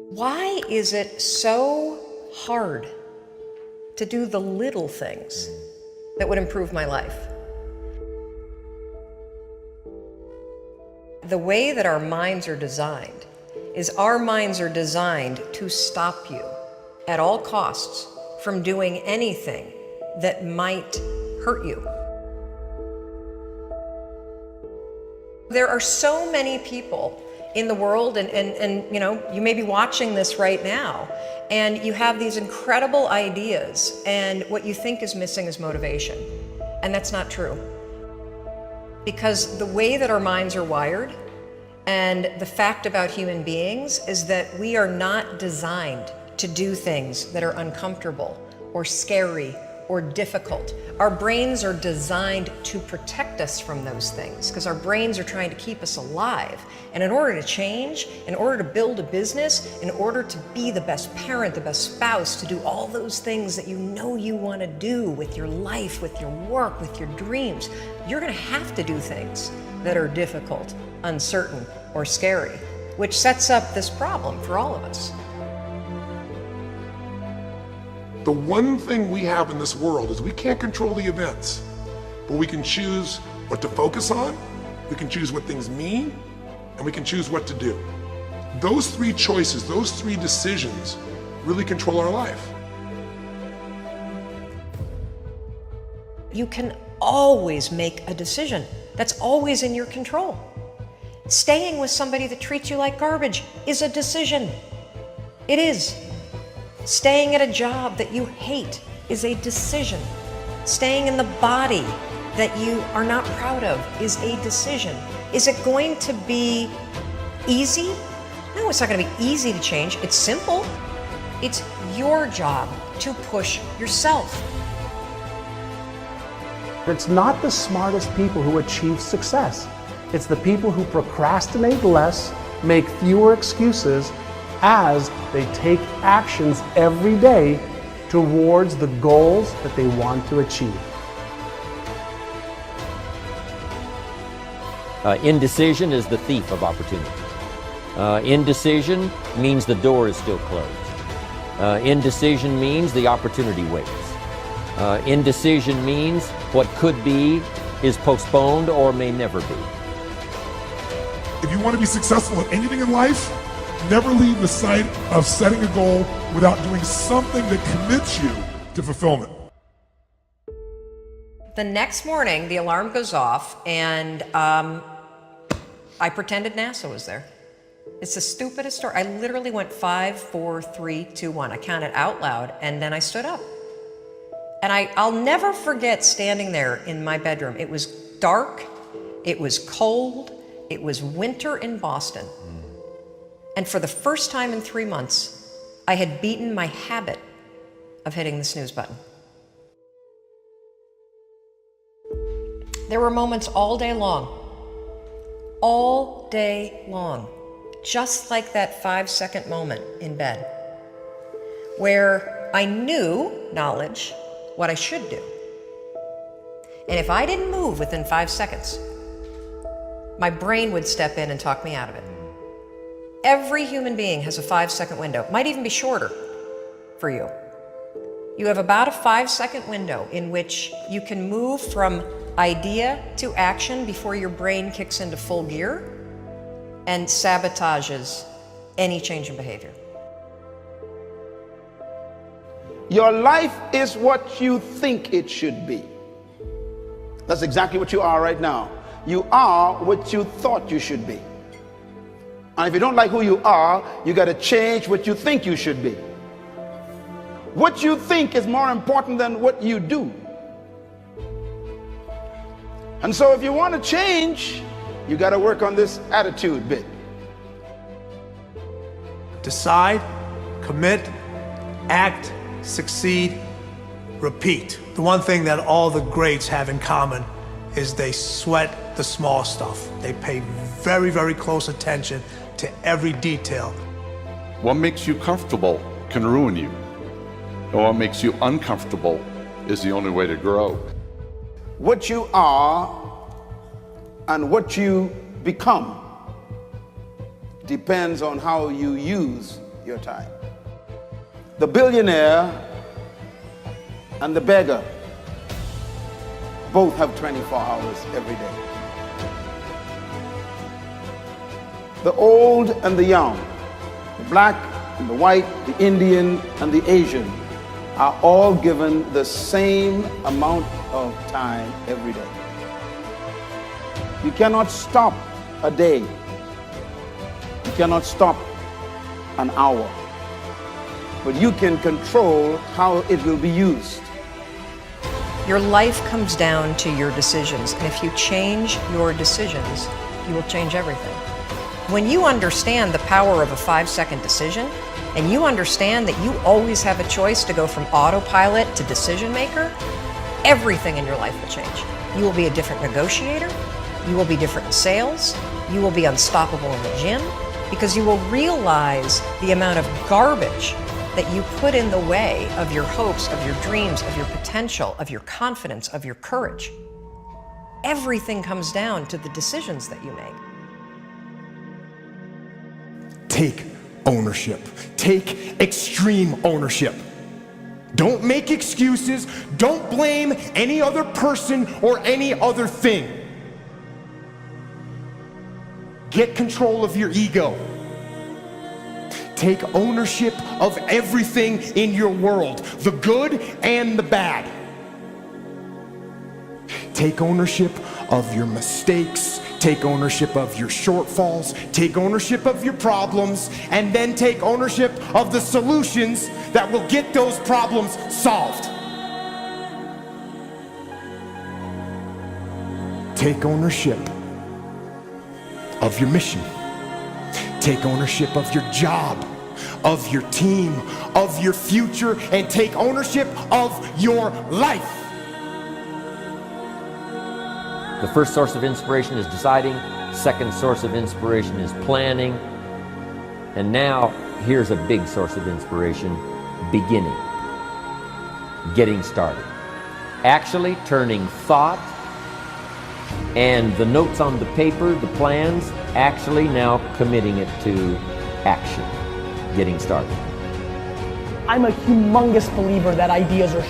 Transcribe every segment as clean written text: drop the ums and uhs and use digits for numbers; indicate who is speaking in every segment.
Speaker 1: Why is it so hard to do the little things that would improve my life? The way that our minds are designed is our minds are designed to stop you at all costs from doing anything that might hurt you. There are so many people in the world, and you know, you may be watching this right now, and you have these incredible ideas, and what you think is missing is motivation. And that's not true. Because the way that our minds are wired, and the fact about human beings, is that we are not designed to do things that are uncomfortable or scary or difficult. Our brains are designed to protect us from those things because our brains are trying to keep us alive. And in order to change, in order to build a business, in order to be the best parent, the best spouse, to do all those things that you know you want to do with your life, with your work, with your dreams, you're going to have to do things that are difficult, uncertain, or scary, which sets up this problem for all of us.
Speaker 2: The one thing we have in this world is we can't control the events, but we can choose what to focus on, we can choose what things mean, and we can choose what to do. Those three choices, those three decisions really control our life.
Speaker 1: You can always make a decision. That's always in your control. Staying with somebody that treats you like garbage is a decision. It is. Staying at a job that you hate is a decision. Staying in the body that you are not proud of is a decision. Is it going to be easy? No, it's not going to be easy to change. It's simple. It's your job to push yourself.
Speaker 3: It's not the smartest people who achieve success. It's the people who procrastinate less, make fewer excuses, as they take actions every day towards the goals that they want to achieve.
Speaker 4: Indecision is the thief of opportunity. Indecision means the door is still closed. Indecision means the opportunity waits. Indecision means what could be is postponed or may never be.
Speaker 2: If you want to be successful at anything in life, never leave the sight of setting a goal without doing something that commits you to fulfillment.
Speaker 1: The next morning, the alarm goes off, and I pretended NASA was there. It's the stupidest story. I literally went 5, 4, 3, 2, 1. I counted out loud, and then I stood up. And I'll never forget standing there in my bedroom. It was dark, it was cold, it was winter in Boston. And for the first time in 3 months, I had beaten my habit of hitting the snooze button. There were moments all day long, just like that 5-second moment in bed, where I knew, knowledge, what I should do. And if I didn't move within 5 seconds, my brain would step in and talk me out of it. Every human being has a 5-second window. It might even be shorter for you. You have about a 5-second window in which you can move from idea to action before your brain kicks into full gear and sabotages any change in behavior.
Speaker 5: Your life is what you think it should be. That's exactly what you are right now. You are what you thought you should be. And if you don't like who you are, you got to change what you think you should be. What you think is more important than what you do. And so if you want to change, you got to work on this attitude bit.
Speaker 6: Decide, commit, act, succeed, repeat. The one thing that all the greats have in common is they sweat the small stuff. They pay very, very close attention to every detail.
Speaker 7: What makes you comfortable can ruin you. And what makes you uncomfortable is the only way to grow.
Speaker 5: What you are and what you become depends on how you use your time. The billionaire and the beggar both have 24 hours every day. The old and the young, the black and the white, the Indian and the Asian are all given the same amount of time every day. You cannot stop a day. You cannot stop an hour. But you can control how it will be used.
Speaker 1: Your life comes down to your decisions, and if you change your decisions, you will change everything. When you understand the power of a 5-second decision, and you understand that you always have a choice to go from autopilot to decision maker, everything in your life will change. You will be a different negotiator, you will be different in sales, you will be unstoppable in the gym, because you will realize the amount of garbage that you put in the way of your hopes, of your dreams, of your potential, of your confidence, of your courage. Everything comes down to the decisions that you make.
Speaker 8: Take ownership. Take extreme ownership. Don't make excuses. Don't blame any other person or any other thing. Get control of your ego. Take ownership of everything in your world, the good and the bad. Take ownership of your mistakes. Take ownership of your shortfalls. Take ownership of your problems. And then take ownership of the solutions that will get those problems solved. Take ownership of your mission. Take ownership of your job, of your team, of your future, and take ownership of your life.
Speaker 4: The first source of inspiration is deciding. Second source of inspiration is planning. And now, here's a big source of inspiration, beginning. Getting started. Actually turning thought and the notes on the paper, the plans, actually now committing it to action. Getting started.
Speaker 9: I'm a humongous believer that ideas are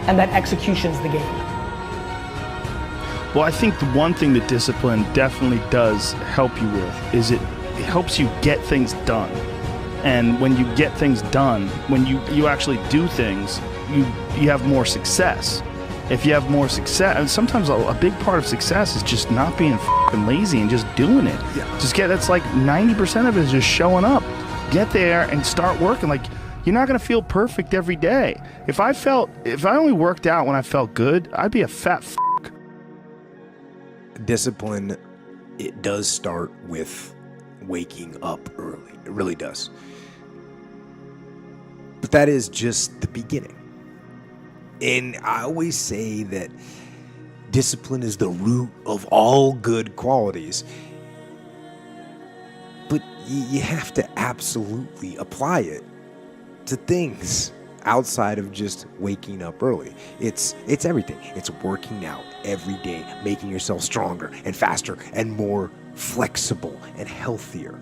Speaker 9: and that execution's the game.
Speaker 10: Well, I think the one thing that discipline definitely does help you with is it helps you get things done. And when you get things done, when you actually do things, you have more success. If you have more success, and sometimes a big part of success is just not being f***ing lazy and just doing it.
Speaker 8: Yeah.
Speaker 10: That's like 90% of it is just showing up. Get there and start working. Like, you're not gonna feel perfect every day. If I only worked out when I felt good, I'd be a fat f***.
Speaker 11: Discipline, it does start with waking up early. It really does. But that is just the beginning. And I always say that discipline is the root of all good qualities. But you have to absolutely apply it to things outside of just waking up early. It's everything. It's working out every day, making yourself stronger and faster and more flexible and healthier.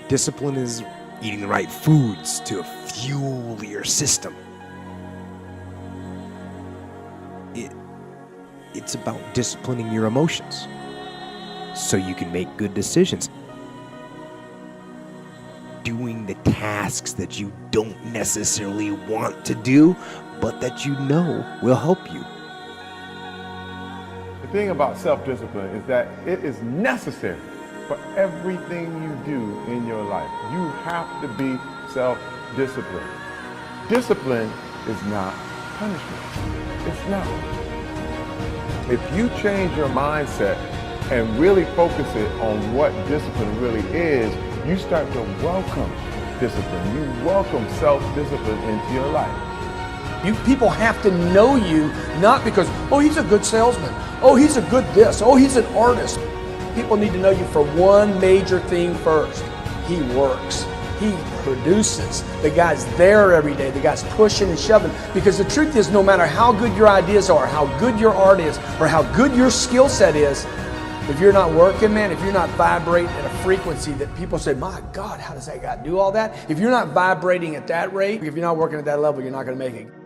Speaker 11: Discipline is eating the right foods to fuel your system. It's about disciplining your emotions so you can make good decisions. Doing the tasks that you don't necessarily want to do, but that you know will help you.
Speaker 12: The thing about self-discipline is that it is necessary for everything you do in your life. You have to be self-disciplined. Discipline is not punishment. It's not. If you change your mindset and really focus it on what discipline really is, you start to welcome discipline. You welcome self-discipline into your life.
Speaker 13: People have to know you, not because, oh, he's a good salesman. Oh, he's a good this. Oh, he's an artist. People need to know you for one major thing first. He works. He produces. The guy's there every day. The guy's pushing and shoving. Because the truth is, no matter how good your ideas are, how good your art is, or how good your skill set is, If you're not working, man, if you're not vibrating at a frequency that people say, my God, how does that guy do all that? If you're not vibrating at that rate, if you're not working at that level, you're not going to make it.